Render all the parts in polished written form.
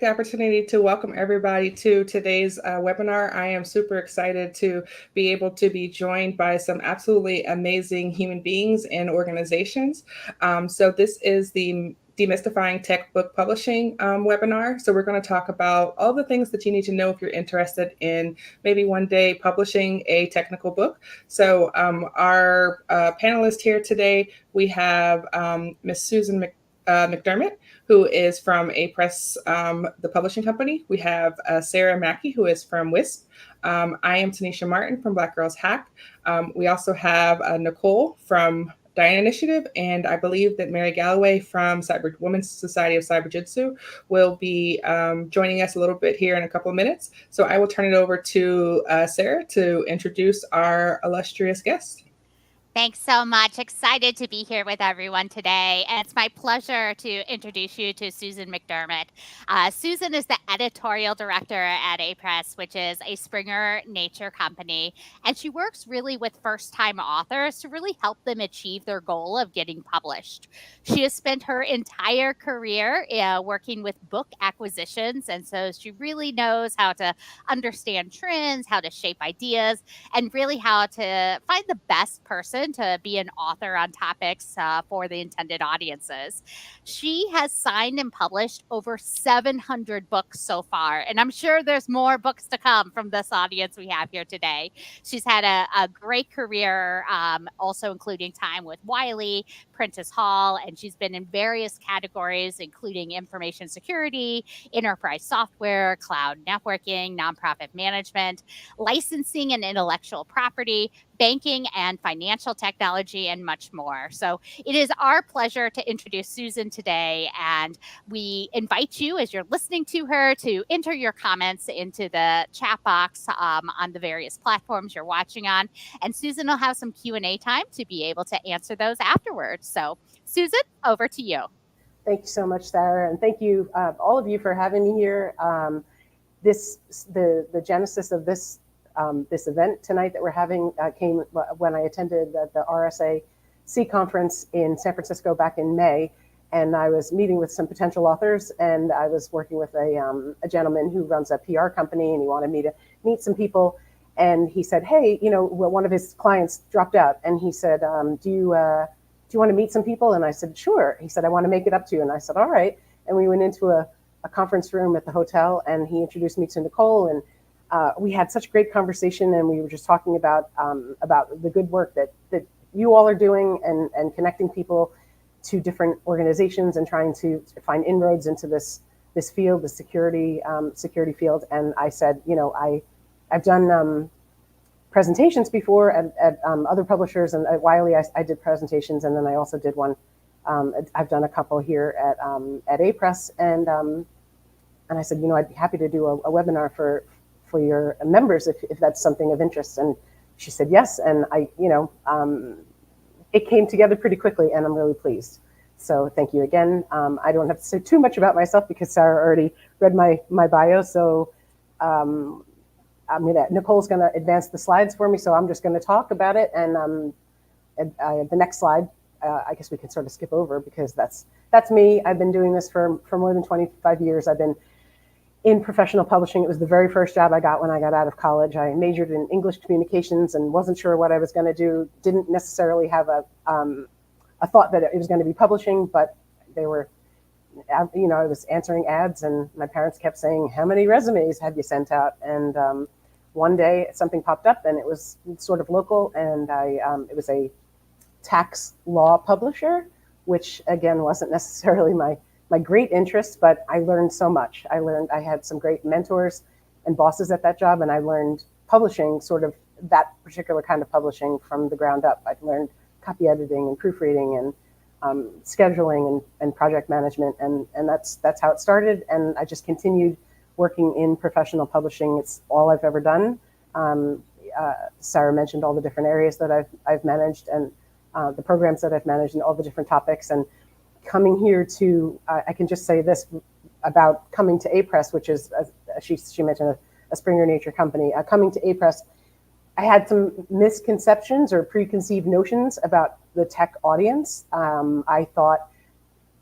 The opportunity to welcome everybody to today's webinar. I am super excited to be able to be joined by some absolutely amazing human beings and organizations. So this is the Demystifying Tech Book Publishing webinar. So we're going to talk about all the things that you need to know if you're interested in maybe one day publishing a technical book. So our panelists here today, we have Miss Susan McDermott, who is from A Press, the publishing company. We have Sarah Mackey, who is from WISP. I am Tanisha Martin from Black Girls Hack. We also have Nicole from Diane Initiative, and I believe that Mary Galloway from Women's Society of Cyber Jitsu will be joining us a little bit here in a couple of minutes. So I will turn it over to Sarah to introduce our illustrious guest. Thanks so much. Excited to be here with everyone today. And it's my pleasure to introduce you to Susan McDermott. Susan is the editorial director at A Press, which is a Springer Nature company. And she works really with first time authors to really help them achieve their goal of getting published. She has spent her entire career working with book acquisitions. And so she really knows how to understand trends, how to shape ideas, and really how to find the best person to be an author on topics for the intended audiences. She has signed and published over 700 books so far, and I'm sure there's more books to come from this audience we have here today. She's had a great career, also including time with Wiley, Prentice Hall, and she's been in various categories, including information security, enterprise software, cloud networking, nonprofit management, licensing and intellectual property, banking and financial technology, and much more. So it is our pleasure to introduce Susan today. And we invite you, as you're listening to her, to enter your comments into the chat box on the various platforms you're watching on. And Susan will have some Q&A time to be able to answer those afterwards. So Susan, over to you. Thank you so much, Sarah. And thank you, all of you, for having me here. The genesis of this event tonight that we're having came when I attended the RSAC conference in San Francisco back in May, and I was meeting with some potential authors, and I was working with a gentleman who runs a PR company, and he wanted me to meet some people, and he said, hey, one of his clients dropped out, and he said, do you want to meet some people? And I said, sure. He said, I want to make it up to you. And I said, all right. And we went into a conference room at the hotel, and he introduced me to Nicole, and we had such a great conversation, and we were just talking about the good work that you all are doing, and connecting people to different organizations and trying to find inroads into this field, the security field. And I said, I've done presentations before at other publishers, and at Wiley I did presentations, and then I also did one. I've done a couple here at A Press, and I said, I'd be happy to do a webinar for your members if that's something of interest. And she said yes, and it came together pretty quickly, and I'm really pleased. So thank you again. I don't have to say too much about myself because Sarah already read my bio. So Nicole's going to advance the slides for me, so I'm just going to talk about it. And the next slide, I guess we can sort of skip over, because that's me. I've been doing this for more than 25 years. I've been in professional publishing. It was the very first job I got when I got out of college. I majored in English communications and wasn't sure what I was going to do. Didn't necessarily have a thought that it was going to be publishing, but they were, I was answering ads, and my parents kept saying, how many resumes have you sent out? And one day something popped up, and it was sort of local, and it was a tax law publisher, which again wasn't necessarily my great interest, but I learned so much. I had some great mentors and bosses at that job, and I learned publishing, sort of that particular kind of publishing, from the ground up. I learned copy editing and proofreading and scheduling and project management, and that's how it started. And I just continued working in professional publishing. It's all I've ever done. Sarah mentioned all the different areas that I've managed, and the programs that I've managed, and all the different topics. And coming here to, I can just say this about coming to A Press, which is, she mentioned, a Springer Nature company. Coming to A Press, I had some misconceptions or preconceived notions about the tech audience. I thought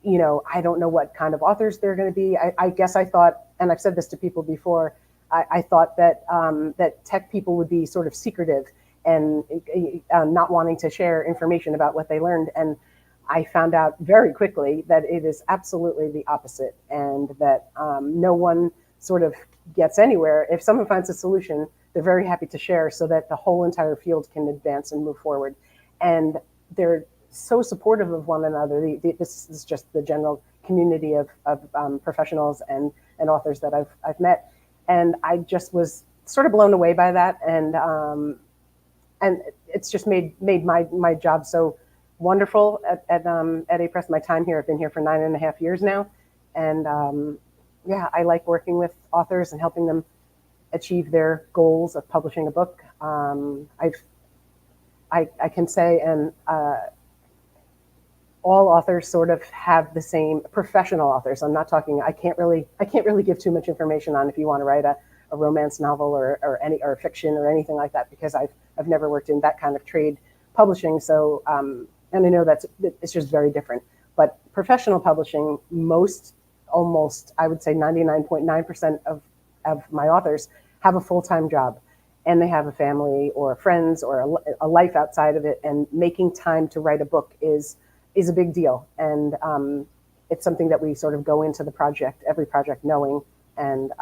I don't know what kind of authors they're going to be. I guess I thought, and I've said this to people before, I thought that that tech people would be sort of secretive and not wanting to share information about what they learned. And I found out very quickly that it is absolutely the opposite, and that no one sort of gets anywhere. If someone finds a solution, they're very happy to share so that the whole entire field can advance and move forward. And they're so supportive of one another. This is just the general community of professionals and authors that I've met. And I just was sort of blown away by that. And it's just made my job so wonderful at A-Press. My time here, I've been here for 9.5 years now. And yeah, I like working with authors and helping them achieve their goals of publishing a book. I can say, and all authors sort of have the same, professional authors. I'm not talking, I can't really give too much information on if you want to write a romance novel or fiction or anything like that, because I've never worked in that kind of trade publishing. So, and I know it's just very different. But professional publishing, almost, I would say 99.9% of my authors have a full-time job, and they have a family or friends or a life outside of it, and making time to write a book is a big deal. And it's something that we sort of go into every project knowing. And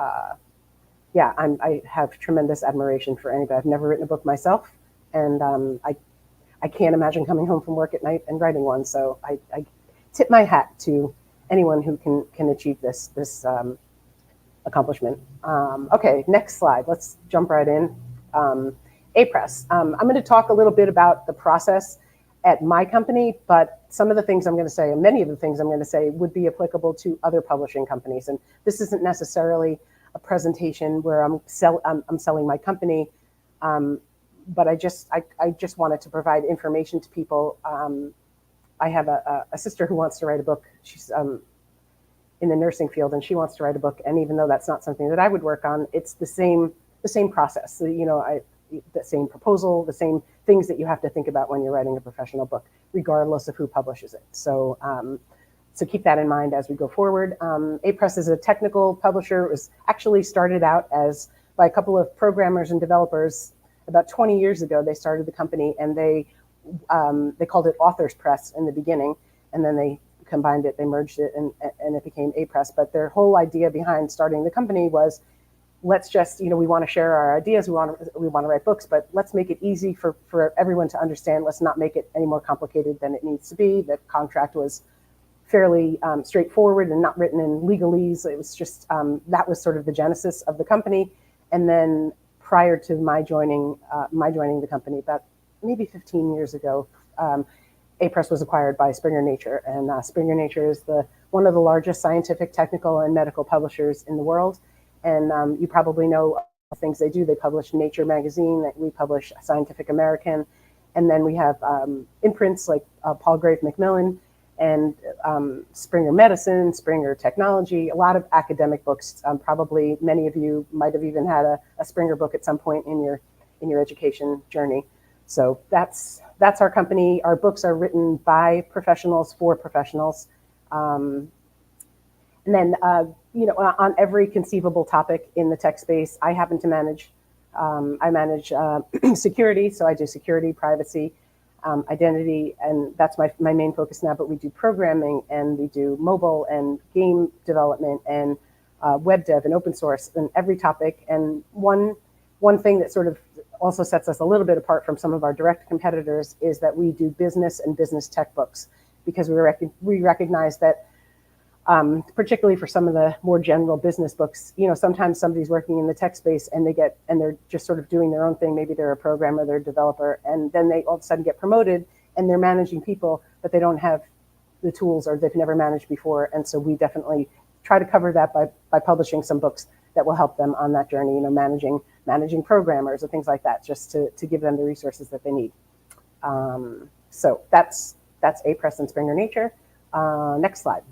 yeah, I have tremendous admiration for anybody. I've never written a book myself, and I can't imagine coming home from work at night and writing one. So I tip my hat to anyone who can achieve this accomplishment. Okay, next slide. Let's jump right in. A-Press. I'm going to talk a little bit about the process at my company, but some of the things I'm going to say, and many of the things I'm going to say, would be applicable to other publishing companies. And this isn't necessarily a presentation where I'm selling my company, but I just wanted to provide information to people. I have a sister who wants to write a book. She's in the nursing field, and she wants to write a book. And even though that's not something that I would work on, it's the same process. So, the same proposal, the same things that you have to think about when you're writing a professional book, regardless of who publishes it. So, so keep that in mind as we go forward. A-Press is a technical publisher. It was actually started out by a couple of programmers and developers about 20 years ago. They started the company, and they called it Authors Press in the beginning, and then they combined it, they merged it, and it became A-Press. But their whole idea behind starting the company was, let's just, we want to share our ideas, we want to write books, but let's make it easy for everyone to understand. Let's not make it any more complicated than it needs to be. The contract was fairly straightforward and not written in legalese. It was just, that was sort of the genesis of the company. And then prior to my joining the company, about maybe 15 years ago, A-Press was acquired by Springer Nature, and Springer Nature is one of the largest scientific, technical, and medical publishers in the world. And you probably know the things they do. They publish Nature magazine, we publish Scientific American, and then we have imprints like Palgrave Macmillan and Springer Medicine, Springer Technology, a lot of academic books. Probably many of you might have even had a Springer book at some point in your education journey. So that's our company. Our books are written by professionals for professionals. And then, on every conceivable topic in the tech space, I happen to manage, I manage security. So I do security, privacy, identity, and that's my main focus now. But we do programming, and we do mobile and game development, and web dev and open source, and every topic. And one thing that sort of also sets us a little bit apart from some of our direct competitors is that we do business and business tech books, because we recognize that particularly for some of the more general business books, sometimes somebody's working in the tech space and they're just sort of doing their own thing. Maybe they're a programmer, they're a developer, and then they all of a sudden get promoted and they're managing people, but they don't have the tools, or they've never managed before. And so we definitely try to cover that by publishing some books that will help them on that journey, managing programmers and things like that, just to give them the resources that they need. So that's A-Press and Springer Nature. Next slide.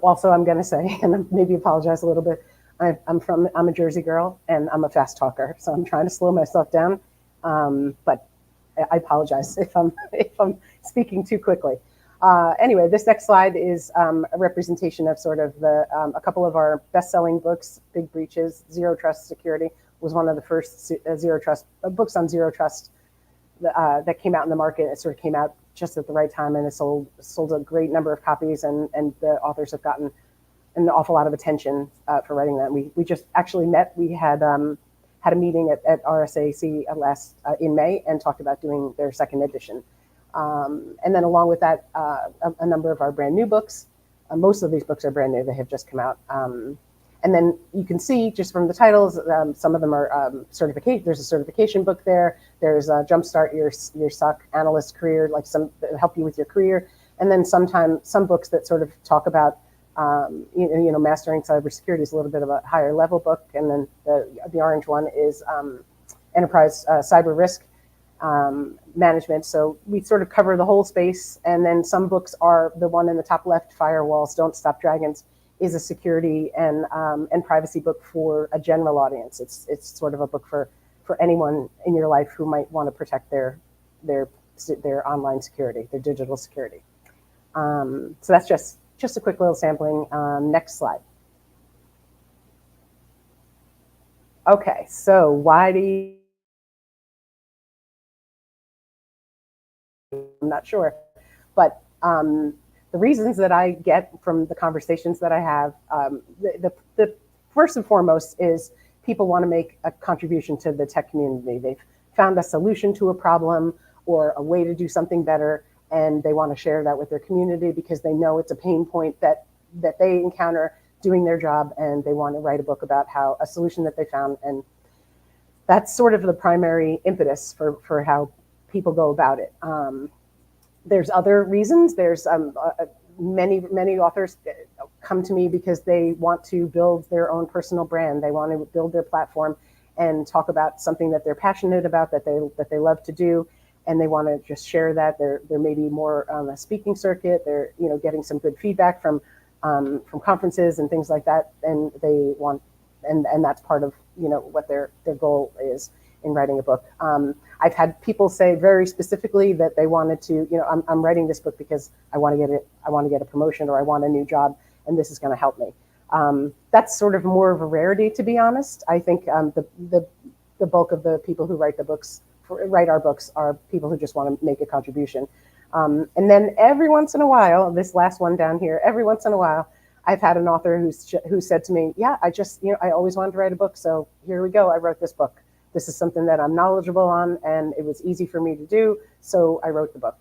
Also, I'm going to say, and maybe apologize a little bit, I'm a Jersey girl, and I'm a fast talker, so I'm trying to slow myself down. But I apologize if I'm speaking too quickly. Anyway, this next slide is a representation of sort of a couple of our best-selling books. Big Breaches, Zero Trust Security was one of the first zero trust books on zero trust that came out in the market. It sort of came out just at the right time, and it sold a great number of copies, and the authors have gotten an awful lot of attention for writing that. We just actually met. We had a meeting at RSAC in May and talked about doing their second edition. And then along with that, a number of our brand new books. Most of these books are brand new. They have just come out. And then you can see just from the titles, some of them are certification. There's a certification book there. There's Jumpstart Your SOC Analyst Career, like some that help you with your career. And then sometimes some books that sort of talk about, mastering cybersecurity is a little bit of a higher level book. And then the orange one is Enterprise Cyber Risk Management. So we sort of cover the whole space. And then some books are the one in the top left, Firewalls, Don't Stop Dragons, is a security and privacy book for a general audience. It's sort of a book for anyone in your life who might want to protect their online security, their digital security. So that's just a quick little sampling. Next slide. Okay, so why do you? I'm not sure, but the reasons that I get from the conversations that I have, the first and foremost is people want to make a contribution to the tech community. They've found a solution to a problem or a way to do something better, and they want to share that with their community because they know it's a pain point that they encounter doing their job, and they want to write a book about how a solution that they found. And that's sort of the primary impetus for how people go about it. There's other reasons. There's many authors come to me because they want to build their own personal brand. They want to build their platform and talk about something that they're passionate about, that they love to do, and they want to just share that. They're maybe more on a speaking circuit. They're getting some good feedback from conferences and things like that, and they want and that's part of what their goal is in writing a book. I've had people say very specifically that they wanted to, I'm writing this book because I want to get a promotion, or I want a new job, and this is going to help me. That's sort of more of a rarity, to be honest. I think the bulk of the people who write our books are people who just want to make a contribution. And then every once in a while, this last one down here, every once in a while, I've had an author who said to me, yeah, I always wanted to write a book, so here we go, I wrote this book. This is something that I'm knowledgeable on, and it was easy for me to do, so I wrote the book.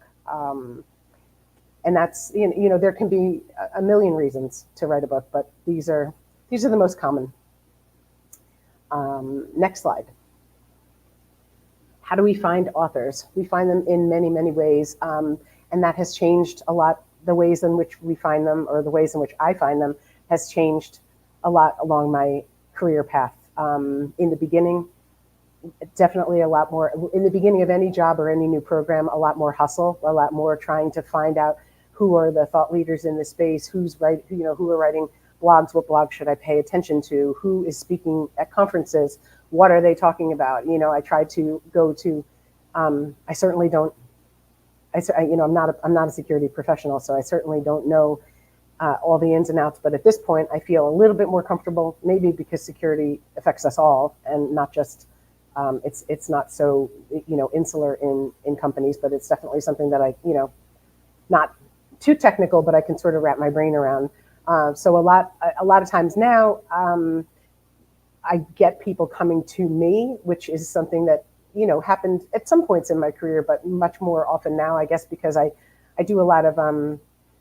And that's, there can be a million reasons to write a book, but these are the most common. Next slide. How do we find authors? We find them in many, many ways, and that has changed a lot. The ways in which we find them, or the ways in which I find them, has changed a lot along my career path. In the beginning, definitely a lot more. In the beginning of any job or any new program, a lot more hustle, a lot more trying to find out who are the thought leaders in the space, who are writing blogs, what blogs should I pay attention to, who is speaking at conferences, what are they talking about? I try to go to. I certainly don't. I'm not a security professional, so I certainly don't know all the ins and outs. But at this point, I feel a little bit more comfortable, maybe because security affects us all, and not just it's not so insular in companies, but it's definitely something that I not too technical, but I can sort of wrap my brain around. So a lot of times now, I get people coming to me, which is something that happened at some points in my career, but much more often now, I guess, because I do a lot of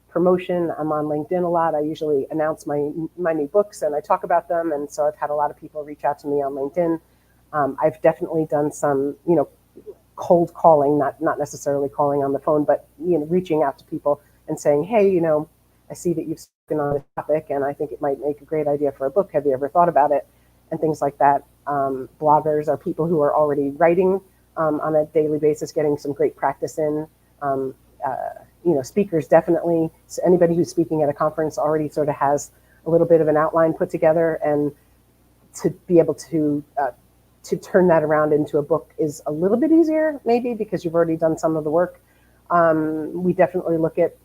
promotion. I'm on LinkedIn a lot. I usually announce my new books and I talk about them. And so I've had a lot of people reach out to me on LinkedIn. I've definitely done some, cold calling, not necessarily calling on the phone, but, reaching out to people and saying, hey, I see that you've spoken on this topic and I think it might make a great idea for a book. Have you ever thought about it? And things like that. Bloggers are people who are already writing on a daily basis, getting some great practice in. Speakers definitely. So anybody who's speaking at a conference already sort of has a little bit of an outline put together, and to be able to turn that around into a book is a little bit easier, maybe because you've already done some of the work. We definitely look at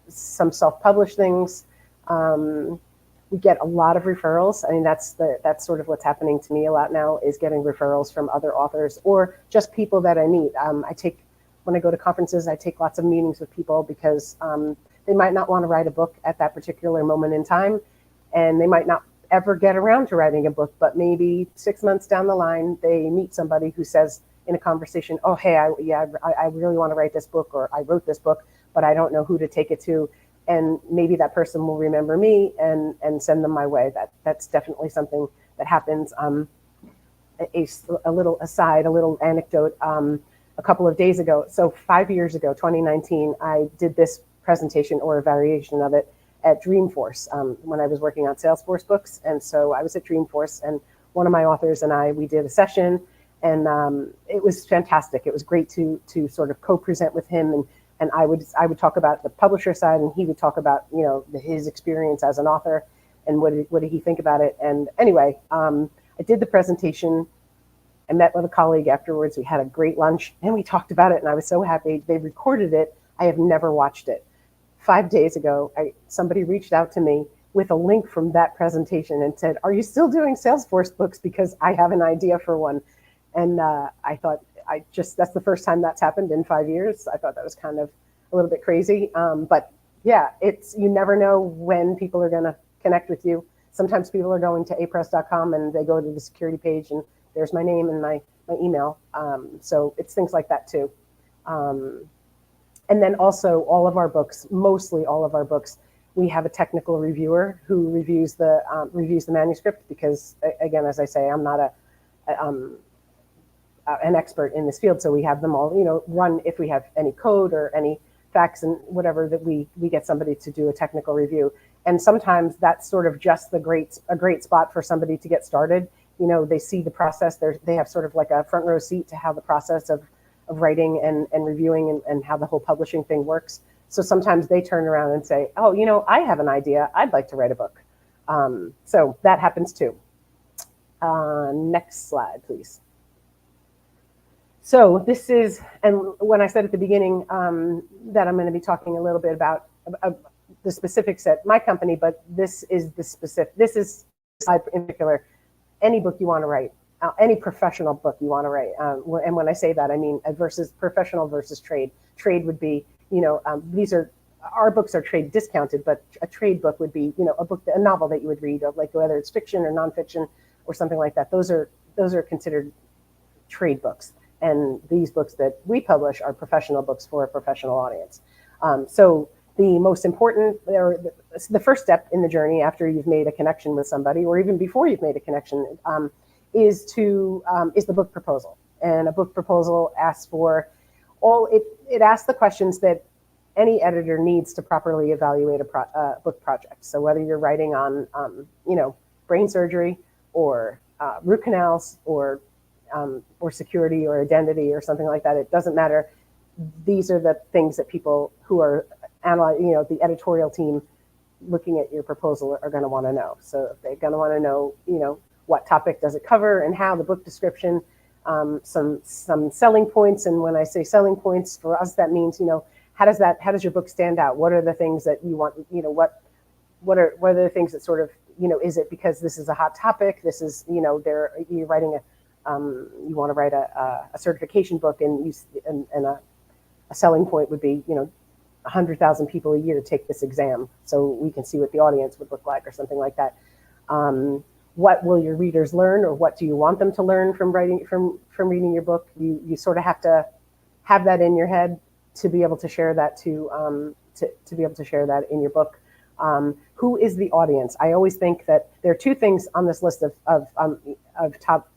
some self-published things. We get a lot of referrals. I mean, that's sort of what's happening to me a lot now, is getting referrals from other authors or just people that I meet. When I go to conferences, I take lots of meetings with people because they might not want to write a book at that particular moment in time, and they might not ever get around to writing a book, but maybe 6 months down the line, they meet somebody who says in a conversation, oh, hey, I really want to write this book, or I wrote this book, but I don't know who to take it to. And maybe that person will remember me and send them my way. That's definitely something that happens. A little aside, a little anecdote. A couple of days ago, so 5 years ago, 2019, I did this presentation or a variation of it at Dreamforce when I was working on Salesforce books. And so I was at Dreamforce, and one of my authors and I, we did a session, and it was fantastic. It was great to sort of co-present with him, and I would talk about the publisher side, and he would talk about his experience as an author and what did he think about it. And anyway, I did the presentation. I met with a colleague afterwards. We had a great lunch and we talked about it, and I was so happy. They recorded it. I have never watched it. 5 days ago, somebody reached out to me with a link from that presentation and said, are you still doing Salesforce books? Because I have an idea for one. And I thought, that's the first time that's happened in 5 years. I thought that was kind of a little bit crazy. But yeah, you never know when people are going to connect with you. Sometimes people are going to apress.com and they go to the security page and there's my name and my email. So it's things like that too. And then also all of our books, mostly all of our books, we have a technical reviewer who reviews the manuscript, because again, as I say, I'm not an expert in this field. So we have them all, run if we have any code or any facts and whatever, that we get somebody to do a technical review. And sometimes that's sort of just a great spot for somebody to get started. They see the process. They have sort of like a front row seat to how the process of writing and reviewing and how the whole publishing thing works. So sometimes they turn around and say, oh, I have an idea. I'd like to write a book. So that happens too. Next slide, please. So this is, and when I said at the beginning that I'm going to be talking a little bit about the specifics at my company, but this is in particular, any book you want to write, any professional book you want to write. And when I say that, I mean versus professional versus trade. Trade would be, our books are trade discounted, but a trade book would be, a novel that you would read, like whether it's fiction or nonfiction or something like that. Those are considered trade books. And these books that we publish are professional books for a professional audience. So the most important, the first step in the journey after you've made a connection with somebody, or even before you've made a connection, is the book proposal. And a book proposal asks for it asks the questions that any editor needs to properly evaluate a book project. So whether you're writing on brain surgery or root canals or security or identity or something like that, it doesn't matter. These are the things that people who are the editorial team looking at your proposal are going to want to know. So they're going to want to know, what topic does it cover and how, the book description, some selling points. And when I say selling points, for us, that means, how does your book stand out? What are the things that you want, what are the things that sort of, is it because this is a hot topic? This is, you're writing you want to write a certification book, and a selling point would be, 100,000 people a year take this exam, so we can see what the audience would look like, or something like that. What will your readers learn, or what do you want them to learn from reading your book? You sort of have to have that in your head to be able to share that to be able to share that in your book. Who is the audience? I always think that there are two things on this list of top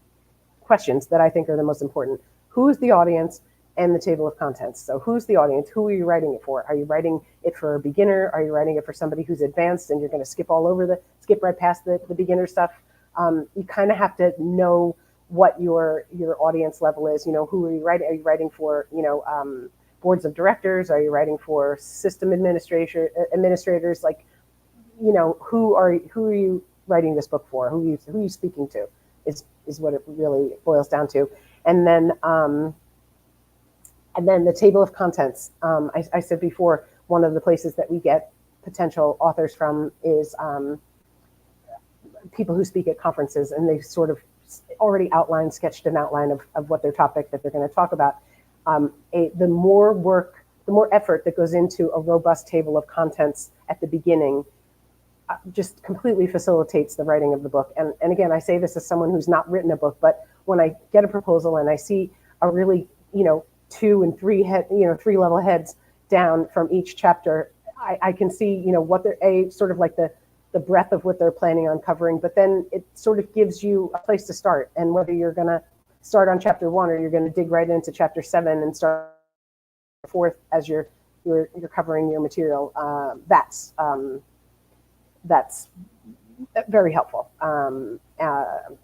questions that I think are the most important. Who's the audience, and the table of contents. So who's the audience? Who are you writing it for? Are you writing it for a beginner? Are you writing it for somebody who's advanced and you're going to skip right past the beginner stuff? You kind of have to know what your audience level is. Who are you writing? Are you writing for, boards of directors? Are you writing for system administrators? Like, who are you writing this book for? Who are you speaking to is what it really boils down to. And then And then the table of contents. I said before, one of the places that we get potential authors from is people who speak at conferences, and they've sort of already sketched an outline of what their topic that they're going to talk about. The more work, the more effort that goes into a robust table of contents at the beginning just completely facilitates the writing of the book. And again, I say this as someone who's not written a book, but when I get a proposal and I see a really, 2 and 3 3 level heads down from each chapter, I can see, what they're sort of like the breadth of what they're planning on covering, but then it sort of gives you a place to start. And whether you're going to start on chapter 1 or you're going to dig right into chapter 7 and start forth as you're covering your material, that's very helpful.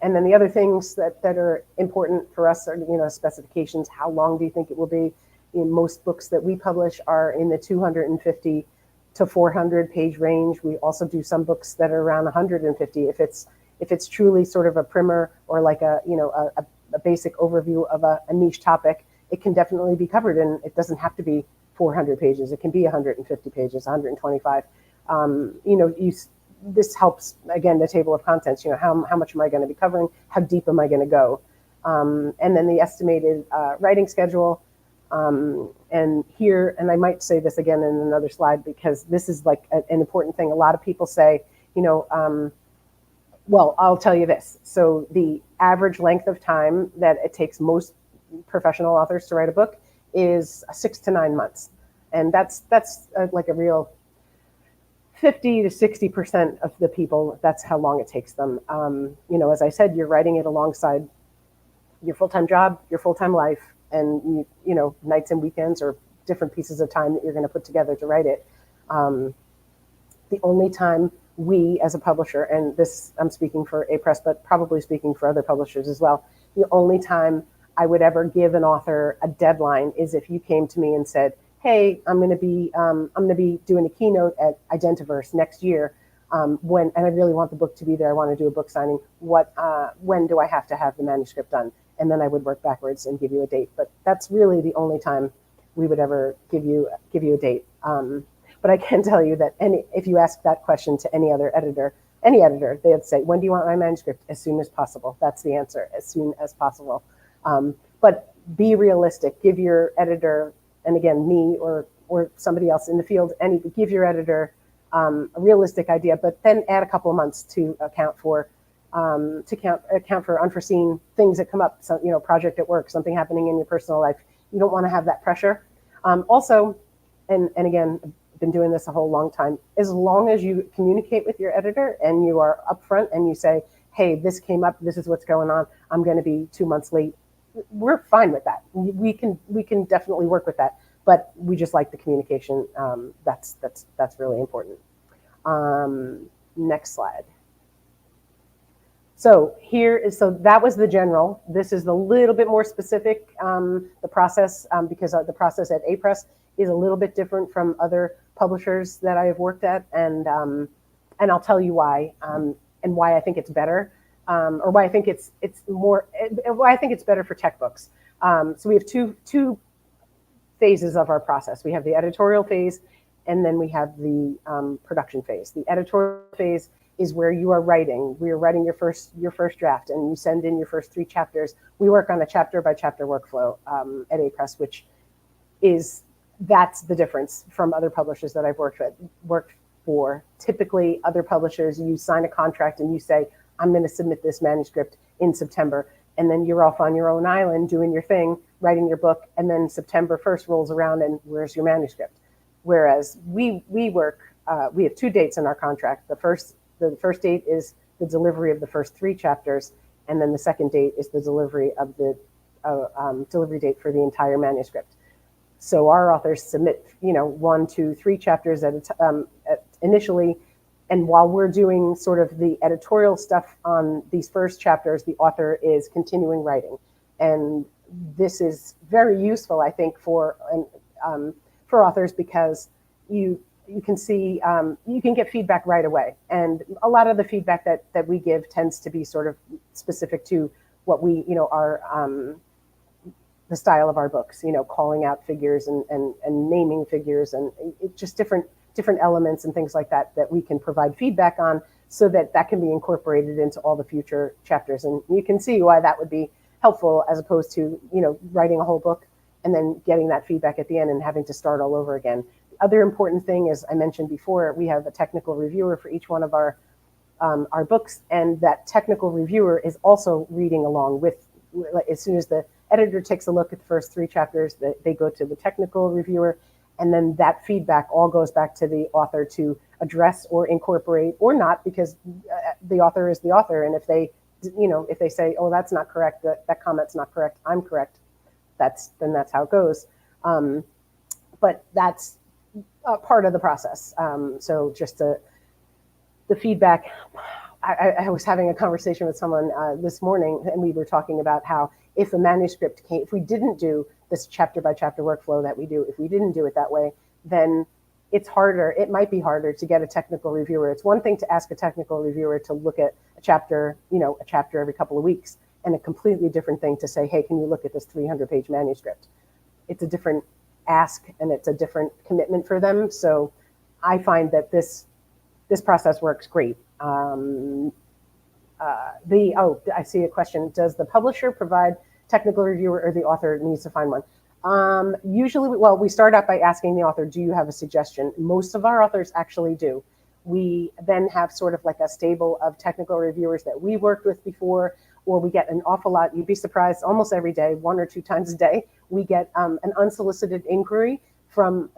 And then the other things that are important for us are, specifications. How long do you think it will be? Most books that we publish are in the 250 to 400 page range. We also do some books that are around 150. If it's truly sort of a primer or like a basic overview of a niche topic, it can definitely be covered, and it doesn't have to be 400 pages. It can be 150 pages, 125. This helps, again, the table of contents. How much am I going to be covering? How deep am I going to go? And then the estimated writing schedule. And here, and I might say this again in another slide, because this is like an important thing. A lot of people say, well, I'll tell you this. So the average length of time that it takes most professional authors to write a book is 6 to 9 months. And that's like a real 50 to 60% of the people, that's how long it takes them. As I said, you're writing it alongside your full-time job, your full-time life, and nights and weekends or different pieces of time that you're going to put together to write it. The only time we, as a publisher, and this I'm speaking for A-Press, but probably speaking for other publishers as well, the only time I would ever give an author a deadline is if you came to me and said, "Hey, I'm going to be doing a keynote at Identiverse next year. And I really want the book to be there. I want to do a book signing. When do I have to have the manuscript done?" And then I would work backwards and give you a date. But that's really the only time we would ever give you a date. But I can tell you that if you ask that question to any editor, they'd say, "When do you want my manuscript?" "As soon as possible." That's the answer, as soon as possible. But be realistic. Give your editor, and again, me or somebody else in the field, give your editor a realistic idea, but then add a couple of months to account for unforeseen things that come up. So, project at work, something happening in your personal life. You don't want to have that pressure. Also, and again, I've been doing this a whole long time. As long as you communicate with your editor and you are upfront and you say, "Hey, this came up. This is what's going on. I'm going to be 2 months late." We're fine with that. We can definitely work with that. But we just like the communication. That's really important. Next slide. So that was the general. This is a little bit more specific. The process, because the process at A-Press is a little bit different from other publishers that I have worked at, and I'll tell you why, and why I think it's better, or why I think it's why I think it's better for tech books. So we have two phases of our process. We have the editorial phase, and then we have the production phase. The editorial phase is where you are writing. We are writing your first draft, and you send in your first 3 chapters. We work on a chapter by chapter workflow at A-Press, that's the difference from other publishers that I've worked for. Typically, other publishers, you sign a contract and you say, "I'm going to submit this manuscript in September," and then you're off on your own island doing your thing, writing your book, and then September 1st rolls around and where's your manuscript? Whereas we work, we have 2 dates in our contract. The first date is the delivery of the first 3 chapters, and then the second date is the delivery of the delivery date for the entire manuscript. So our authors submit, 1, 2, 3 chapters initially, and while we're doing sort of the editorial stuff on these first chapters, the author is continuing writing, and this is very useful, I think, for authors, because you can see, you can get feedback right away. And a lot of the feedback that we give tends to be sort of specific to what we, the style of our books, calling out figures and naming figures and just different elements and things like that we can provide feedback on, so that can be incorporated into all the future chapters. And you can see why that would be helpful, as opposed to, writing a whole book and then getting that feedback at the end and having to start all over again. The other important thing, as I mentioned before, we have a technical reviewer for each one of our books, and that technical reviewer is also reading along with, as soon as the editor takes a look at the first 3 chapters, they go to the technical reviewer, and then that feedback all goes back to the author to address or incorporate or not, because the author is the author. And if they, if they say, oh, that's not correct, that comment's not correct, I'm correct, then that's how it goes. But that's part of the process. So just the feedback. I was having a conversation with someone this morning, and we were talking about how if a manuscript came, if we didn't do this chapter by chapter workflow that we do, if we didn't do it that way, then it's harder. It might be harder to get a technical reviewer. It's one thing to ask a technical reviewer to look at a chapter every couple of weeks, and a completely different thing to say, hey, can you look at this 300-page manuscript? It's a different ask, and it's a different commitment for them. So I find that this process works great. I see a question. Does the publisher provide technical reviewer, or the author needs to find one? Usually, we start out by asking the author, do you have a suggestion? Most of our authors actually do. We then have sort of like a stable of technical reviewers that we worked with before, or we get an awful lot. You'd be surprised, almost every day, 1 or 2 times a day, we get an unsolicited inquiry from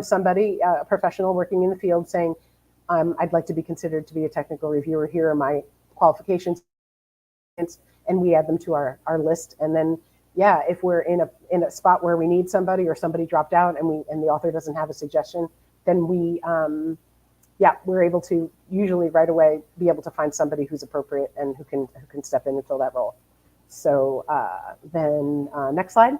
somebody, a professional working in the field, saying, I'd like to be considered to be a technical reviewer. Here are my qualifications, and we add them to our list. And then, if we're in a spot where we need somebody, or somebody dropped out and the author doesn't have a suggestion, then we're able to usually right away be able to find somebody who's appropriate and who can step in and fill that role. So then next slide.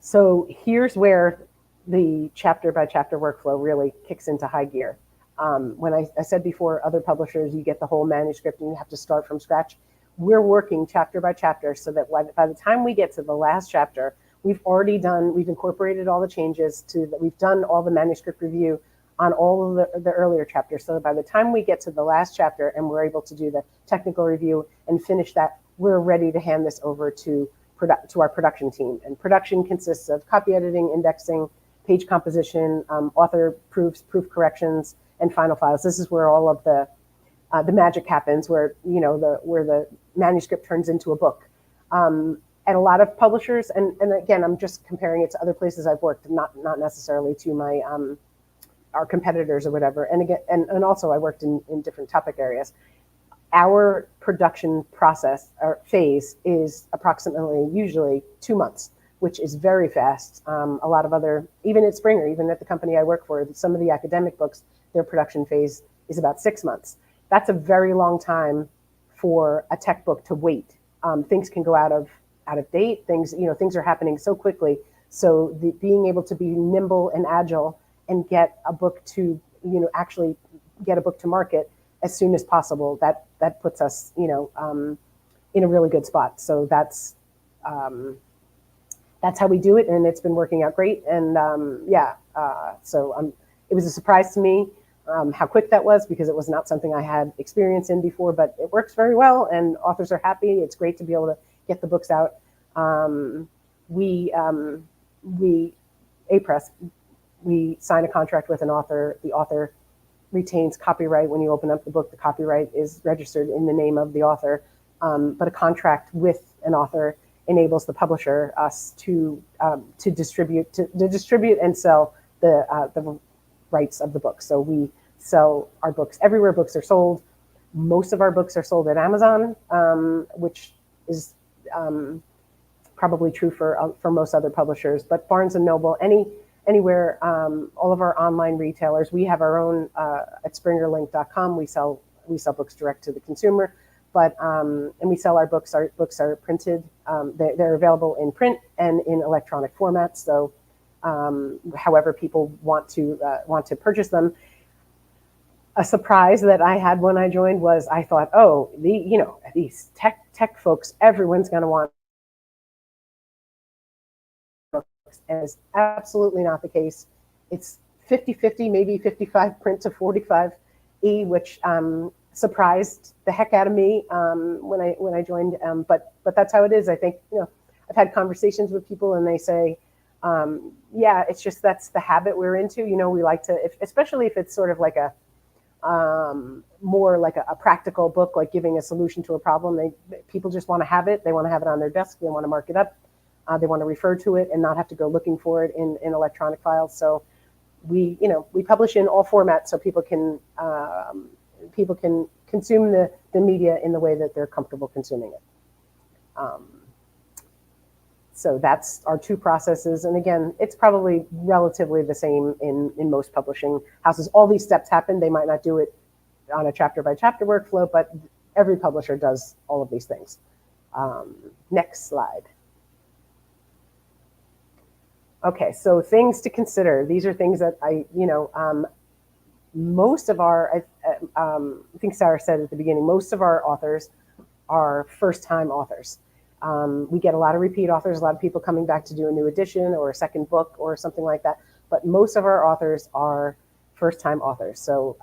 So here's where the chapter by chapter workflow really kicks into high gear. When I said before, other publishers, you get the whole manuscript and you have to start from scratch. We're working chapter by chapter, so that by the time we get to the last chapter, we've incorporated all the changes we've done all the manuscript review on all of the earlier chapters. So that by the time we get to the last chapter and we're able to do the technical review and finish that, we're ready to hand this over to our production team. And production consists of copy editing, indexing, page composition, author proofs, proof corrections, and final files. This is where all of the magic happens, where the manuscript turns into a book. At a lot of publishers, and again, I'm just comparing it to other places I've worked, not necessarily to my our competitors or whatever. And again, and also I worked in different topic areas. Our production process or phase is approximately usually 2 months, which is very fast. A lot of even at Springer, even at the company I work for, some of the academic books, their production phase is about 6 months. That's a very long time for a tech book to wait. Things can go out of date. Things are happening so quickly. So being able to be nimble and agile and get a book to, actually get a book to market as soon as possible, that puts us, in a really good spot. So that's how we do it, and it's been working out great. And it was a surprise to me how quick that was, because it was not something I had experience in before, but it works very well, and authors are happy. It's great to be able to get the books out. A-Press, we sign a contract with an author. The author retains copyright. When you open up the book, the copyright is registered in the name of the author. But a contract with an author enables the publisher, us, to distribute and sell the rights of the book. So we sell our books everywhere books are sold. Most of our books are sold at Amazon, which is probably true for most other publishers. But Barnes and Noble, anywhere, all of our online retailers. We have our own at SpringerLink.com. We sell books direct to the consumer, but and we sell our books. Our books are printed. They're available in print and in electronic formats. So, however people want to purchase them. a surprise that I had when I joined was I thought, oh, these tech folks, everyone's going to want books. And it's absolutely not the case. It's 50-50, maybe 55 print to 45 which surprised the heck out of me when I joined. But that's how it is. I think I've had conversations with people and they say, yeah, it's just that's the habit we're into. We like to, especially if it's sort of like a more like a practical book, like giving a solution to a problem. People just want to have it. They want to have it on their desk. They want to mark it up. They want to refer to it and not have to go looking for it in electronic files. So we publish in all formats so people can consume the media in the way that they're comfortable consuming it. So that's our two processes. And again, it's probably relatively the same in most publishing houses. All these steps happen. They might not do it on a chapter by chapter workflow, but every publisher does all of these things. Next slide. Okay, so things to consider. These are things that most of our, I think Sarah said at the beginning, most of our authors are first-time authors. We get a lot of repeat authors, a lot of people coming back to do a new edition or a second book or something like that. But most of our authors are first-time authors. So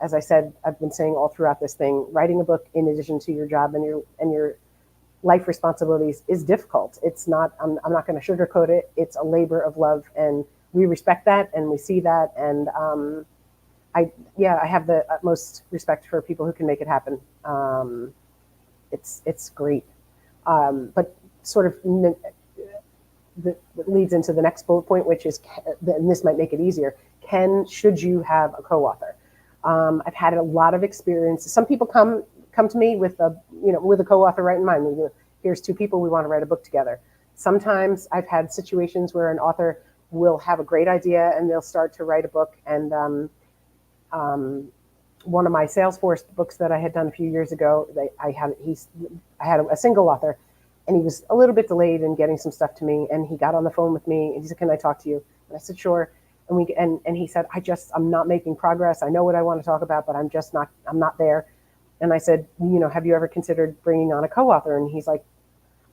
as I said, I've been saying all throughout this thing, writing a book in addition to your job and your life responsibilities is difficult. It's not, I'm not going to sugarcoat it. It's a labor of love, and we respect that and we see that. And I have the utmost respect for people who can make it happen. It's great. But sort of that leads into the next bullet point, which is, and this might make it easier, should you have a co-author? I've had a lot of experience. Some people come to me with a co-author right in mind. Here's two people, we want to write a book together. Sometimes I've had situations where an author will have a great idea and they'll start to write a book. And one of my Salesforce books that I had done a few years ago, I had a single author, and he was a little bit delayed in getting some stuff to me. And he got on the phone with me and he said, "Can I talk to you?" And I said, "Sure." And he said, I'm not making progress. I know what I want to talk about, but I'm not there. And I said, have you ever considered bringing on a co-author? And he's like,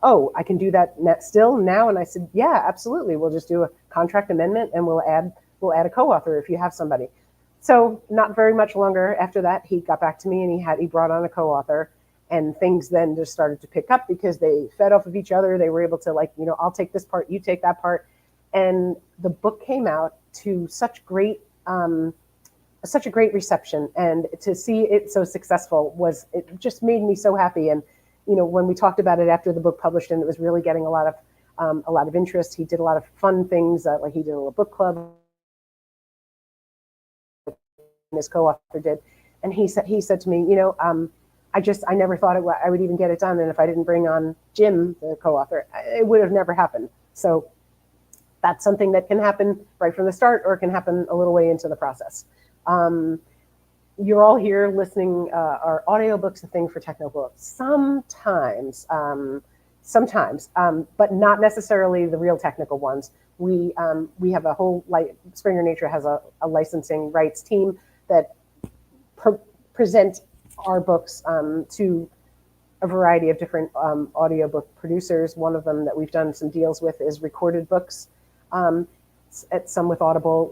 "Oh, I can do that still now." And I said, "Yeah, absolutely. We'll just do a contract amendment and we'll add a co-author if you have somebody." So not very much longer after that, he got back to me and he brought on a co-author, and things then just started to pick up because they fed off of each other. They were able to I'll take this part, you take that part. And the book came out to such a great reception, and to see it so successful it just made me so happy. And when we talked about it after the book published and it was really getting a lot of interest, he did a lot of fun things, like he did a little book club, and his co-author did. And he said to me, I never thought I would even get it done, and if I didn't bring on Jim, the co-author, it would have never happened. So that's something that can happen right from the start, or it can happen a little way into the process. You're all here listening. Our audiobooks a thing for technical? Sometimes, but not necessarily the real technical ones. We have a whole, Springer Nature has a licensing rights team that present our books to a variety of different audiobook producers. One of them that we've done some deals with is Recorded Books, at some with Audible.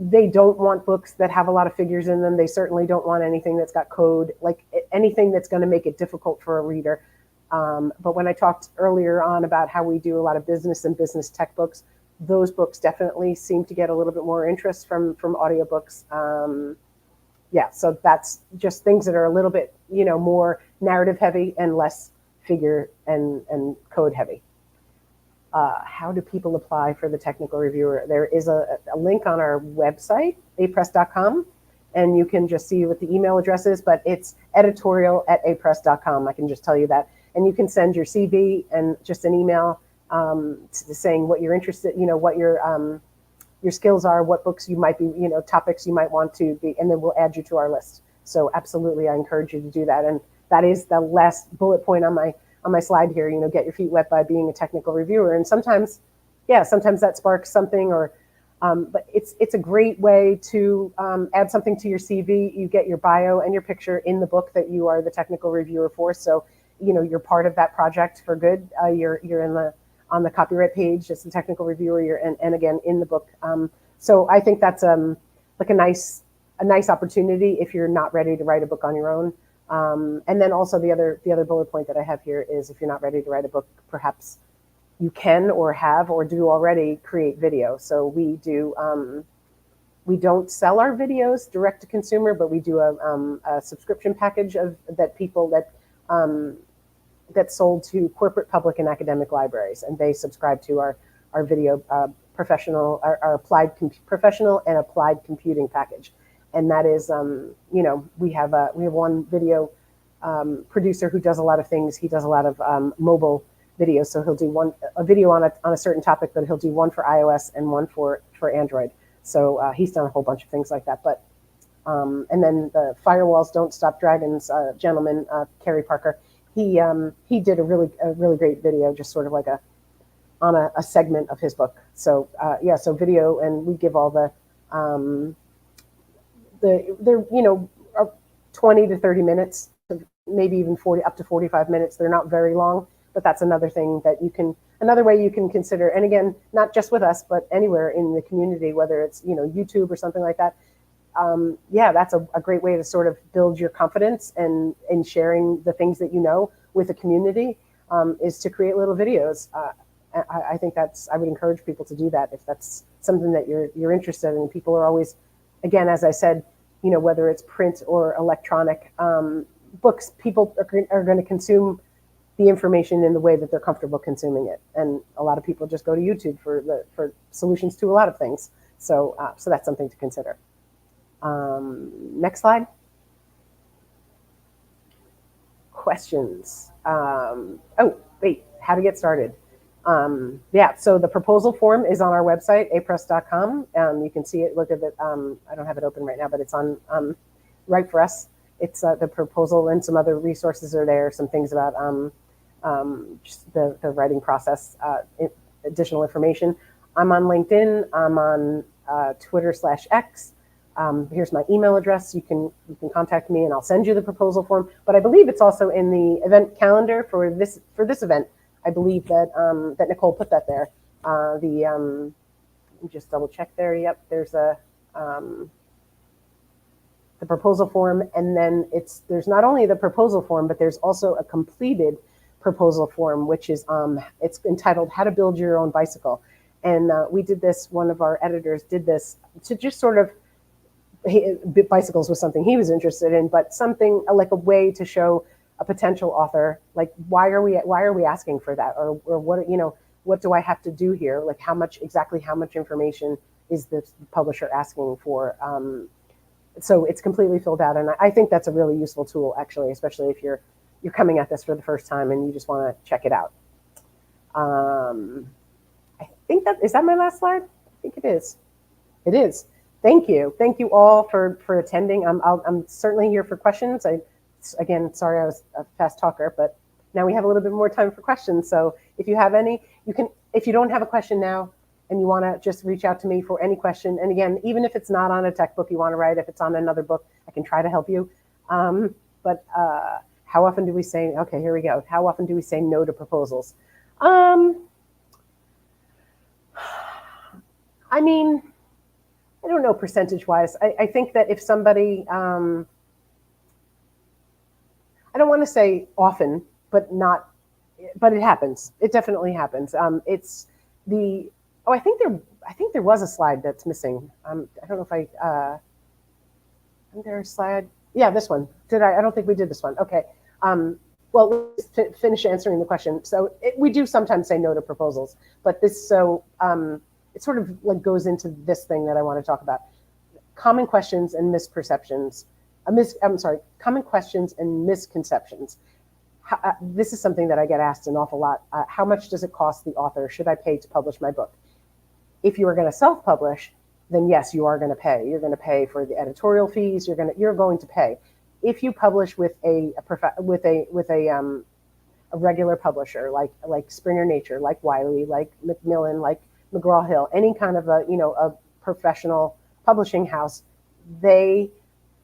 They don't want books that have a lot of figures in them. They certainly don't want anything that's got code, anything that's going to make it difficult for a reader. But when I talked earlier on about how we do a lot of business and business tech books, those books definitely seem to get a little bit more interest from audiobooks. So that's just things that are a little bit, more narrative heavy and less figure and code heavy. How do people apply for the technical reviewer? There is a link on our website, apress.com, and you can just see what the email address is, but it's editorial@apress.com. I can just tell you that. And you can send your CV and just an email saying what you're interested, what your skills are, what books you might be, topics you might want to be, and then we'll add you to our list. So absolutely, I encourage you to do that. And that is the last bullet point on my slide here, get your feet wet by being a technical reviewer. And sometimes that sparks something, or But it's a great way to add something to your CV. You get your bio and your picture in the book that you are the technical reviewer for. So, you're part of that project for good. You're on the copyright page as the technical reviewer. And again in the book. So I think that's like a nice opportunity if you're not ready to write a book on your own. And then also the other bullet point that I have here is if you're not ready to write a book, perhaps you can or have or do already create video. So we don't sell our videos direct to consumer, but we do a subscription package that's sold to corporate, public, and academic libraries, and they subscribe to our video professional, our applied professional and applied computing package. And that is, we have one video producer who does a lot of things. He does a lot of mobile videos. So he'll do a video on a certain topic, but he'll do one for iOS and one for Android. So he's done a whole bunch of things like that. But and then the Firewalls Don't Stop Dragons gentleman, Kerry Parker, he did a really great video, just sort of like on a segment of his book. So so video, and we give all they're 20 to 30 minutes, maybe even 40 up to 45 minutes. They're not very long, but that's another thing that another way you can consider. And again, not just with us, but anywhere in the community, whether it's YouTube or something like that. That's a great way to sort of build your confidence and in sharing the things that with the community, is to create little videos. I think I would encourage people to do that if that's something that you're interested in. People are always, again, as I said, whether it's print or electronic books, people are going to consume the information in the way that they're comfortable consuming it. And a lot of people just go to YouTube for solutions to a lot of things. So that's something to consider. Next slide. Questions. How to get started. So the proposal form is on our website, apress.com. You can see it, look at it. I don't have it open right now, but it's on Write for Us. It's the proposal, and some other resources are there, some things about just the writing process, additional information. I'm on LinkedIn. I'm on Twitter/X. Here's my email address. You can contact me and I'll send you the proposal form. But I believe it's also in the event calendar for this event. I believe that Nicole put that there. Let me just double check there. Yep, there's the proposal form, and then there's not only the proposal form, but there's also a completed proposal form, which is it's entitled "How to Build Your Own Bicycle." And we did this. One of our editors did this to just sort of. Bicycles was something he was interested in, but something like a way to show a potential author, like why are we asking for that, or what do I have to do here? Like how much information is the publisher asking for? So it's completely filled out, and I think that's a really useful tool, actually, especially if you're coming at this for the first time and you just want to check it out. I think is that my last slide? I think it is. It is. Thank you all for attending. I'm certainly here for questions. Again, sorry I was a fast talker, but now we have a little bit more time for questions. So if you have any, you can. If you don't have a question now and you want to just reach out to me for any question, and again, even if it's not on a tech book you want to write, if it's on another book, I can try to help you. But how often do we say? Okay, here we go. How often do we say no to proposals? I mean, I don't know percentage-wise. I think that if somebody, I don't want to say often, but it happens. It definitely happens. It's the, I think there was a slide that's missing. I don't know if is there a slide? Yeah, this one. I don't think we did this one. Okay. Well, let's finish answering the question. So we do sometimes say no to proposals, but it sort of like goes into this thing that I want to talk about. Common questions and misperceptions. Common questions and misconceptions. This is something that I get asked an awful lot. How much does it cost the author? Should I pay to publish my book? If you are going to self-publish, then yes, you are going to pay. You're going to pay for the editorial fees. You're going to pay. If you publish with a regular publisher like Springer Nature, like Wiley, like Macmillan, like McGraw-Hill, any kind of a professional publishing house, they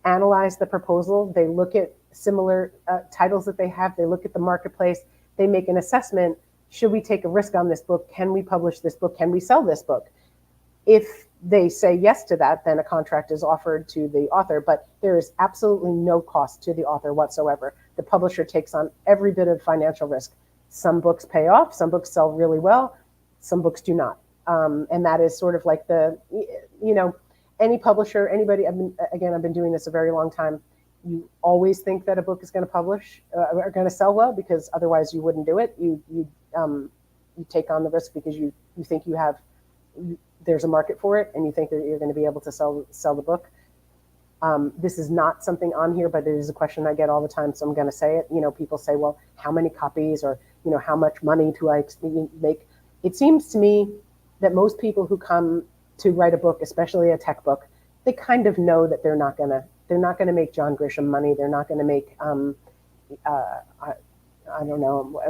analyze the proposal, they look at similar titles that they have, they look at the marketplace, they make an assessment. Should we take a risk on this book? Can we publish this book? Can we sell this book? If they say yes to that, then a contract is offered to the author, but there is absolutely no cost to the author whatsoever. The publisher takes on every bit of financial risk. Some books pay off, some books sell really well, some books do not. And that is sort of like any publisher, anybody, I've been doing this a very long time. You always think that a book is going to publish or going to sell well, because otherwise you wouldn't do it. You take on the risk because you think there's a market for it, and you think that you're going to be able to sell the book. This is not something on here, but it is a question I get all the time, so I'm going to say it. People say, well, how many copies, or how much money do I make? It seems to me that most people who come to write a book, especially a tech book, they kind of know that they're not gonna make John Grisham money. They're not gonna make I don't know.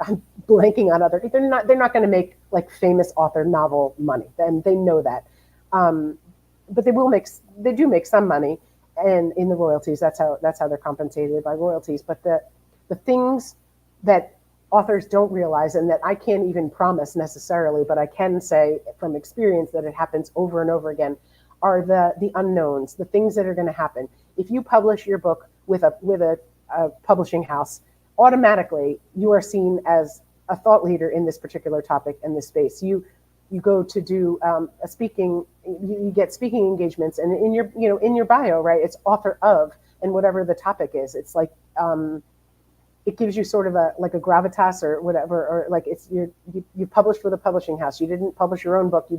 I'm blanking on other. They're not going to make like famous author novel money, and they know that. But they do make some money, and in the royalties, that's how they're compensated, by royalties. But the things that authors don't realize, and that I can't even promise necessarily, but I can say from experience that it happens over and over again, are the unknowns, the things that are going to happen. If you publish your book with a publishing house, automatically you are seen as a thought leader in this particular topic and this space. You go to do a speaking, you get speaking engagements, and in your bio, right, it's author of, and whatever the topic is, it's like it gives you sort of a gravitas or whatever, or like you published with a publishing house. You didn't publish your own book.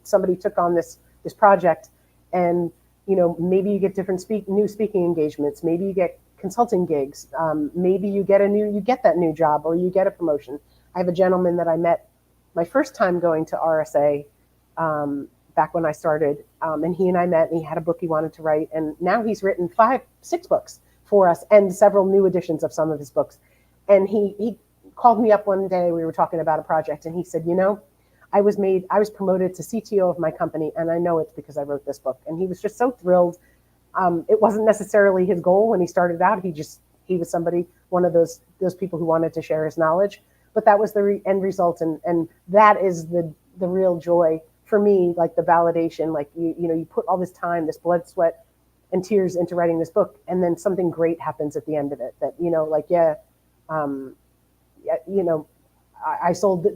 Somebody took on this project, and maybe you get different new speaking engagements. Maybe you get consulting gigs. Maybe you get that new job, or you get a promotion. I have a gentleman that I met my first time going to RSA back when I started, and he and I met, and he had a book he wanted to write, and now he's written 5-6 books for us, and several new editions of some of his books. And he called me up one day, we were talking about a project, and he said, I was promoted to CTO of my company, and I know it's because I wrote this book. And he was just so thrilled. It wasn't necessarily his goal when he started out. He was one of those people who wanted to share his knowledge, but that was the end result. And that is the real joy for me, like the validation, like you put all this time, this blood, sweat, and tears into writing this book, and then something great happens at the end of it. That I sold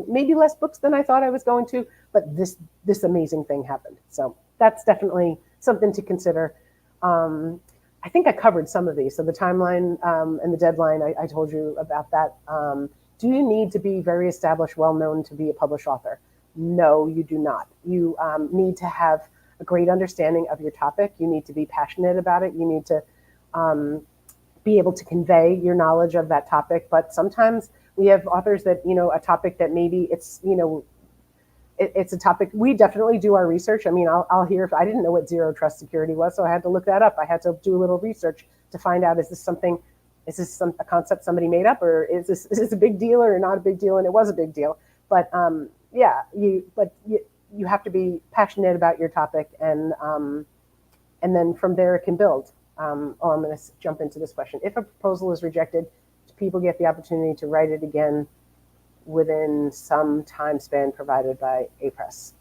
maybe less books than I thought I was going to, but this amazing thing happened. So that's definitely something to consider. I think I covered some of these. So the timeline and the deadline, I told you about that. Do you need to be very established, well-known to be a published author? No, you do not. You need to have a great understanding of your topic. You need to be passionate about it. You need to be able to convey your knowledge of that topic. But sometimes we have authors that, a topic that maybe it's a topic. We definitely do our research. I mean, I'll hear if I didn't know what zero trust security was, so I had to look that up. I had to do a little research to find out, is this a concept somebody made up, or is this a big deal or not a big deal? And it was a big deal. But you have to be passionate about your topic, and then from there it can build. I'm going to jump into this question. If a proposal is rejected, do people get the opportunity to write it again within some time span provided by APRESS?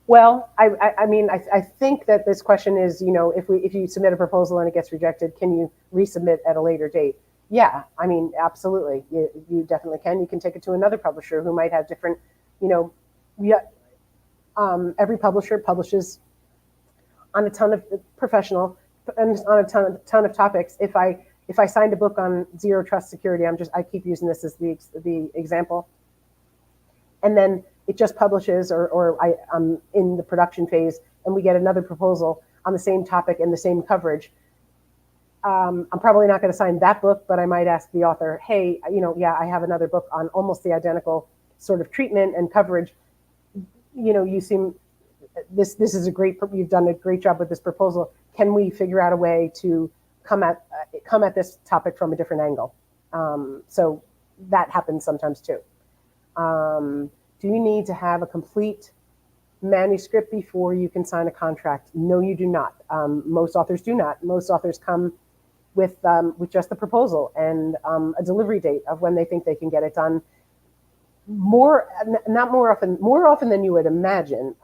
Well, I think that this question is, if you submit a proposal and it gets rejected, can you resubmit at a later date? Yeah, absolutely. You definitely can. You can take it to another publisher who might have different, every publisher publishes on a ton of professional and on a ton of topics. If I signed a book on zero trust security, I keep using this as the example, and then it just publishes, or I'm in the production phase and we get another proposal on the same topic and the same coverage. I'm probably not going to sign that book, but I might ask the author, hey, I have another book on almost the identical sort of treatment and coverage. You seem, this is you've done a great job with this proposal. Can we figure out a way to come at this topic from a different angle? So that happens sometimes too. do you need to have a complete manuscript before you can sign a contract? No, you do not. Most authors do not. Most authors come with just the proposal and a delivery date of when they think they can get it done. More often than you would imagine,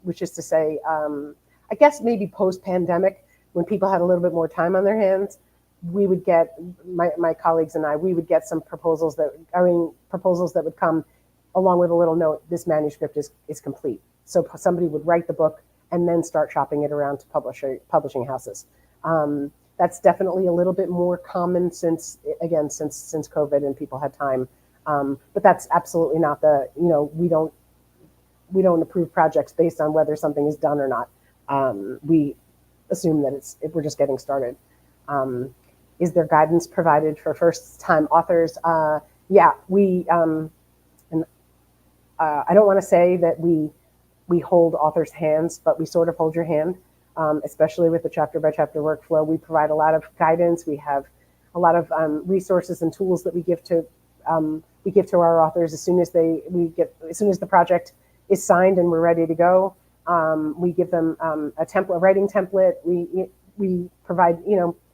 which is to say, I guess maybe post-pandemic, when people had a little bit more time on their hands, we would get, my colleagues and I, we would get some proposals that would come along with a little note, this manuscript is complete. So somebody would write the book and then start shopping it around to publishing houses. That's definitely a little bit more common since COVID and people had time. But that's absolutely not we don't approve projects based on whether something is done or not. We assume that we're just getting started. Is there guidance provided for first-time authors? Yeah, I don't want to say that we hold authors' hands, but we sort of hold your hand, especially with the chapter-by-chapter workflow. We provide a lot of guidance. We have a lot of resources and tools that we give to our authors as soon as the project is signed and we're ready to go. We give them a writing template. We provide,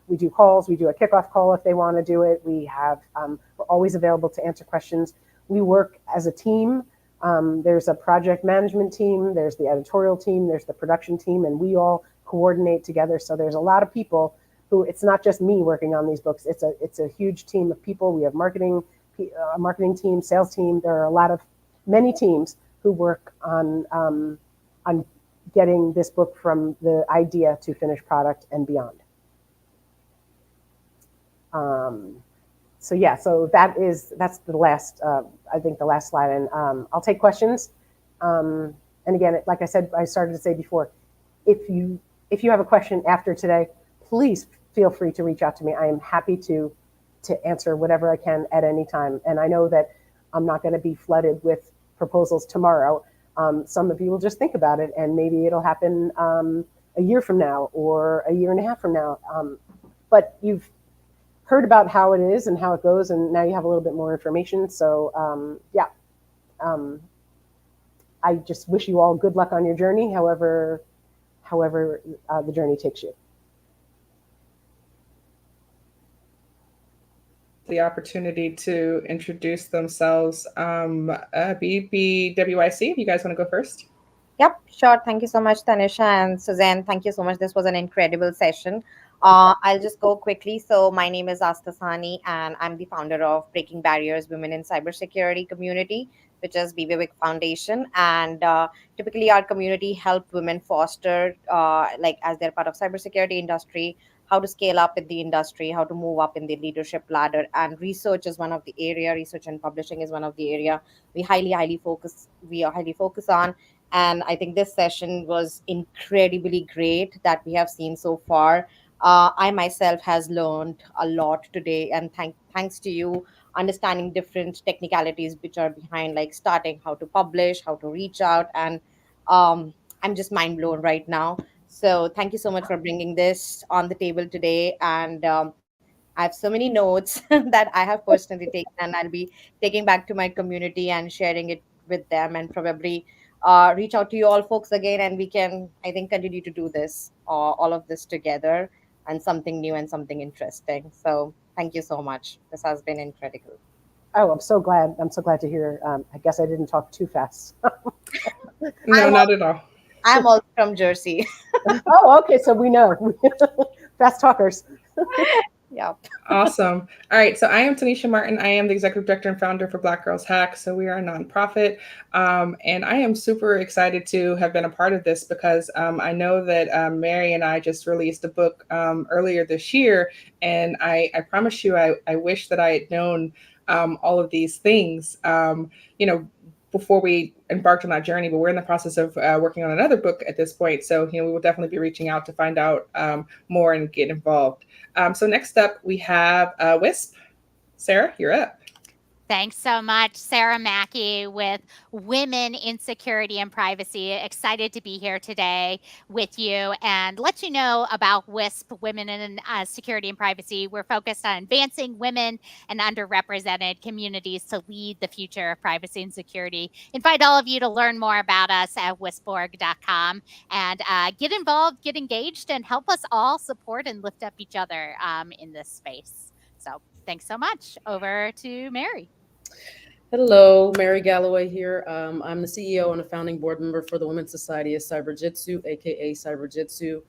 we do calls. We do a kickoff call if they want to do it. We're always available to answer questions. We work as a team. There's a project management team, there's the editorial team, there's the production team, and we all coordinate together. So there's a lot of people who, it's not just me working on these books. It's a huge team of people. We have a marketing team, sales team. There are many teams who work on getting this book from the idea to finished product and beyond. So that's the last, I think the last slide, and I'll take questions. And again, like I said, I started to say before, if you have a question after today, please feel free to reach out to me. I am happy to answer whatever I can at any time. And I know that I'm not going to be flooded with proposals tomorrow. Some of you will just think about it, and maybe it'll happen a year from now or a year and a half from now. But you've heard about how it is and how it goes, and now you have a little bit more information. So I just wish you all good luck on your journey, however the journey takes you. The opportunity to introduce themselves. BBWIC, if you guys want to go first. Yep, sure. Thank you so much, Tanisha and Suzanne. Thank you so much. This was an incredible session. I'll just go quickly. So my name is Asta Sani, and I'm the founder of Breaking Barriers Women in Cybersecurity community, which is BBWIC Foundation. And typically our community help women foster, as they're part of cybersecurity industry, how to scale up in the industry, how to move up in the leadership ladder. And research is one of the area. Research and publishing is one of the area we are highly focused on. And I think this session was incredibly great that we have seen so far. I myself has learned a lot today, and thanks to you, understanding different technicalities which are behind, like starting, how to publish, how to reach out, and I'm just mind blown right now. So thank you so much for bringing this on the table today, and I have so many notes that I have personally taken, and I'll be taking back to my community and sharing it with them, and probably reach out to you all folks again, and we can, I think, continue to do this, all of this together, and something new and something interesting. So thank you so much. This has been incredible. Oh, I'm so glad to hear. I guess I didn't talk too fast. No, not at all. I'm also from Jersey. Oh, okay. So we know. Fast talkers. Yeah. Awesome. All right. So I am Tanisha Martin. I am the executive director and founder for Black Girls Hack. So we are a nonprofit. And I am super excited to have been a part of this because I know that Mary and I just released a book earlier this year. And I promise you, I wish that I had known all of these things, before we embarked on that journey, but we're in the process of working on another book at this point. So, we will definitely be reaching out to find out more and get involved. So next up, we have WISP. Sarah, you're up. Thanks so much, Sarah Mackey with Women in Security and Privacy. Excited to be here today with you and let you know about WISP, Women in Security and Privacy. We're focused on advancing women and underrepresented communities to lead the future of privacy and security. Invite all of you to learn more about us at wisborg.com and get involved, get engaged, and help us all support and lift up each other in this space. So thanks so much. Over to Mary. Hello, Mary Galloway here. I'm the CEO and a founding board member for the Women's Society of Cyber Jitsu, aka Cyber Jitsu.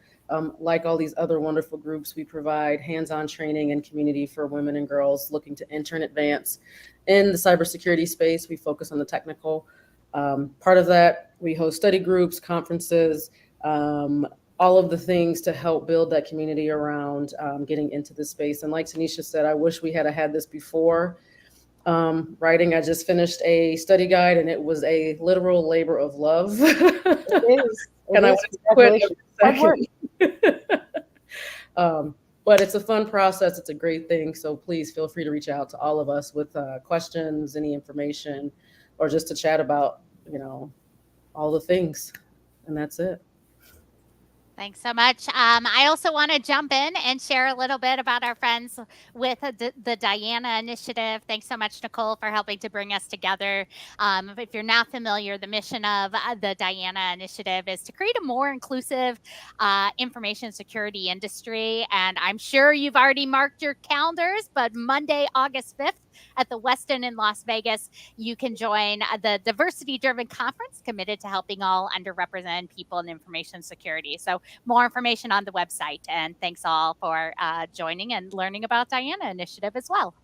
Like all these other wonderful groups, we provide hands-on training and community for women and girls looking to enter and advance in the cybersecurity space. We focus on the technical part of that. We host study groups, conferences, all of the things to help build that community around getting into this space. And like Tanisha said, I wish we had had this before. Writing, I just finished a study guide and it was a literal labor of love. It is. And I wanted to quit. But it's a fun process. It's a great thing. So please feel free to reach out to all of us with questions, any information, or just to chat about, all the things. And that's it. Thanks so much. I also want to jump in and share a little bit about our friends with the Diana Initiative. Thanks so much, Nicole, for helping to bring us together. If you're not familiar, the mission of the Diana Initiative is to create a more inclusive information security industry. And I'm sure you've already marked your calendars, but Monday, August 5th, at the Westin in Las Vegas, you can join the diversity-driven conference committed to helping all underrepresented people in information security. So more information on the website. And thanks all for joining and learning about Diana Initiative as well.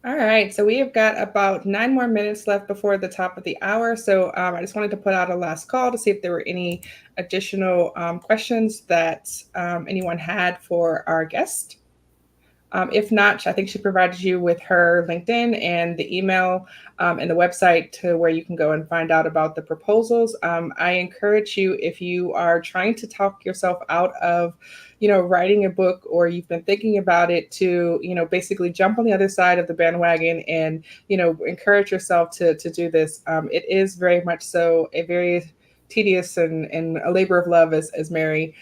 All right, so we have got about 9 more minutes left before the top of the hour. So I just wanted to put out a last call to see if there were any additional questions that anyone had for our guest. If not, I think she provided you with her LinkedIn and the email and the website to where you can go and find out about the proposals. I encourage you, if you are trying to talk yourself out of, writing a book, or you've been thinking about it, to, basically jump on the other side of the bandwagon and, encourage yourself to do this. It is very much so a very tedious and a labor of love, as Mary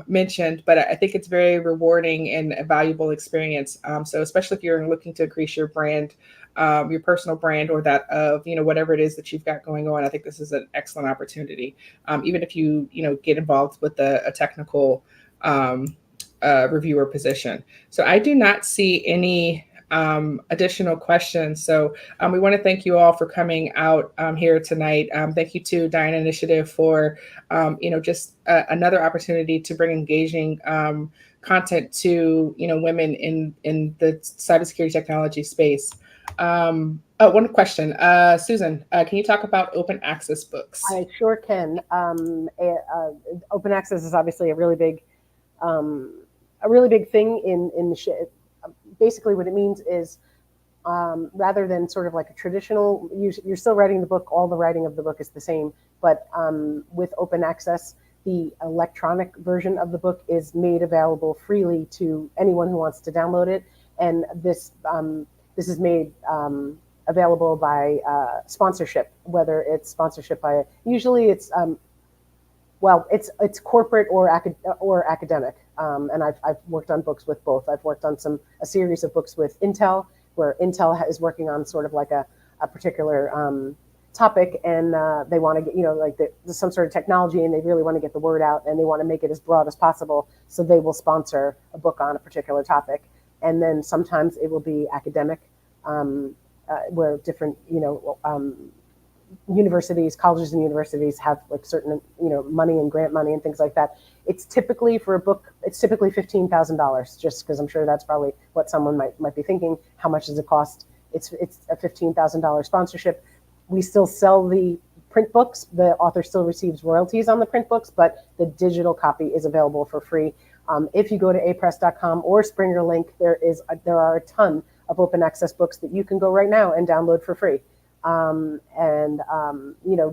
mentioned, but I think it's very rewarding and a valuable experience. So especially if you're looking to increase your brand, your personal brand, or that of, whatever it is that you've got going on, I think this is an excellent opportunity. Even if you, get involved with a technical reviewer position. So I do not see any additional questions. So we want to thank you all for coming out here tonight. Thank you to Diana Initiative for, just another opportunity to bring engaging content to, women in the cybersecurity technology space. One question. Susan, can you talk about open access books? I sure can. Open access is obviously a really big thing in the basically what it means is rather than sort of like a traditional, you're still writing the book, all the writing of the book is the same, but with open access, the electronic version of the book is made available freely to anyone who wants to download it. And this is made available by sponsorship, whether it's sponsorship by, usually it's, it's corporate or academic. And I've worked on books with both. I've worked on a series of books with Intel, where Intel is working on sort of like a particular topic, and they want to get, some sort of technology, and they really want to get the word out, and they want to make it as broad as possible. So they will sponsor a book on a particular topic. And then sometimes it will be academic, where different, universities, colleges and universities have like certain, money and grant money and things like that. It's typically for a book, it's typically $15,000, just because I'm sure that's probably what someone might be thinking. How much does it cost? It's a $15,000 sponsorship. We still sell the print books. The author still receives royalties on the print books, but the digital copy is available for free. If you go to apress.com or Springer Link, there are a ton of open access books that you can go right now and download for free.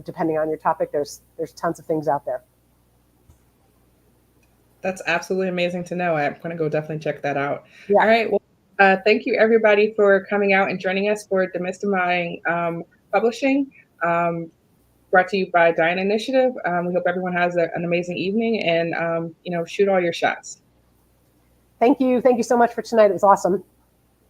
Depending on your topic, there's tons of things out there. That's absolutely amazing to know. I'm going to go definitely check that out. Yeah. All right. Well, Thank you, everybody, for coming out and joining us for Demystifying Publishing, brought to you by Diana Initiative. We hope everyone has an amazing evening, and shoot all your shots. Thank you so much for tonight. It was awesome.